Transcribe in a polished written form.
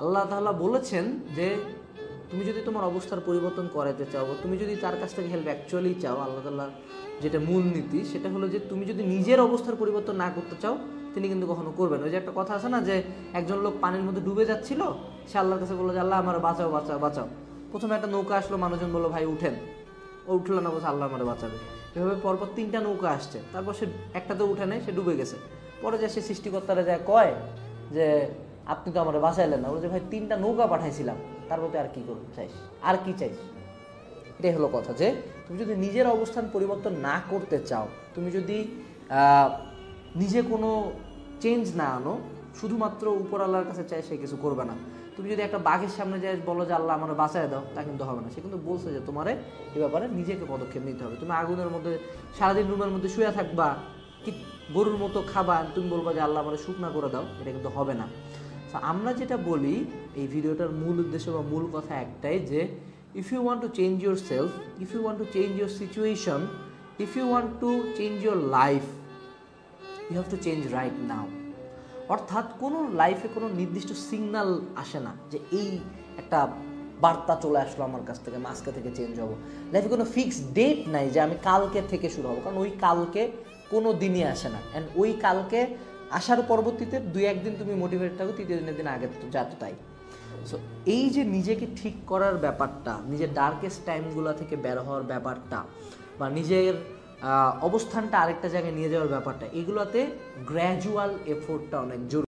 আল্লাহ তাআলা বলেছেন যে তুমি যদি তোমার অবস্থার পরিবর্তন করাতে চাও, তুমি যদি তার কাছ থেকে হেল্প অ্যাকচুয়ালি চাও, আল্লাহ তাআলা যেটা মূল নীতি সেটা হলো যে তুমি যদি নিজের অবস্থার পরিবর্তন না করতে চাও, তিনি কিন্তু কখনো করবেন। ওই যে একটা কথা আছে না, যে একজন লোক পানির মধ্যে ডুবে যাচ্ছিল, সে আল্লাহর কাছে বললো যে আল্লাহ আমার বাঁচাও বাঁচাও বাঁচাও। প্রথমে একটা নৌকা আসলো, মানুষজন বললো ভাই উঠেন, ও উঠলো না, বলছে আল্লাহ আমার বাঁচাবে। এভাবে পরপর 3টা নৌকা আসছে, তারপর সে একটাতে উঠে নেয়, সে ডুবে গেছে। পরে যে সে সৃষ্টিকর্তারা যায় কয় যে আপনি তো আমার বাঁচাইলেন না। বলে যে ভাই 3টা নৌকা পাঠাইছিলাম, তারপর তুই আর কি করতে চাইস, আর কি চাইস? এটাই হলো কথা, যে তুমি যদি নিজের অবস্থান পরিবর্তন না করতে চাও, তুমি যদি নিজে কোনো চেঞ্জ না আনো, শুধুমাত্র উপর আল্লাহর কাছে চাই, সে কিছু করবে না। তুমি যদি একটা বাঘের সামনে যাই বলো যে আল্লাহ আমার বাঁচায় দাও, তা কিন্তু হবে না। সে কিন্তু বলছে যে তোমারে এ ব্যাপারে নিজেকে পদক্ষেপ নিতে হবে। তুমি আগুনের মধ্যে সারাদিন রুমের মধ্যে শুয়ে থাকবা, কি গরুর মতো খাবা, তুমি বলবা যে আল্লাহ আমার শুকনা করে দাও, এটা কিন্তু হবে না। তো আমরা যেটা বলি, এই ভিডিওটার মূল উদ্দেশ্য বা মূল কথা একটাই, যে if you want to change yourself, if you want to change your situation, if you want to change your life, you have to change right now. অর্থাৎ কোনো লাইফে কোনো নির্দিষ্ট সিগন্যাল আসে না যে এই একটা বার্তা চলে আসলো আমার কাছ থেকে, আমি আজকে থেকে চেঞ্জ হবো। লাইফে কোনো ফিক্সড ডেট নাই যে আমি কালকে থেকে শুরু হবো, কারণ ওই কালকে কোনো দিনই আসে না। অ্যান্ড ওই কালকে আসার পরবর্তীতে 2-1 দিন তুমি মোটিভেট থাকো, তৃতীয় দিনের দিন আগে তো যা তো তাই। সো এই যে নিজেকে ঠিক করার ব্যাপারটা, নিজের ডার্কেস্ট টাইমগুলো থেকে বের হওয়ার ব্যাপারটা, বা নিজের অবস্থানটা আরেকটা জায়গায় নিয়ে যাওয়ার ব্যাপারটা, এগুলোতে গ্র্যাজুয়াল এফোর্টটা অনেক জরুরি।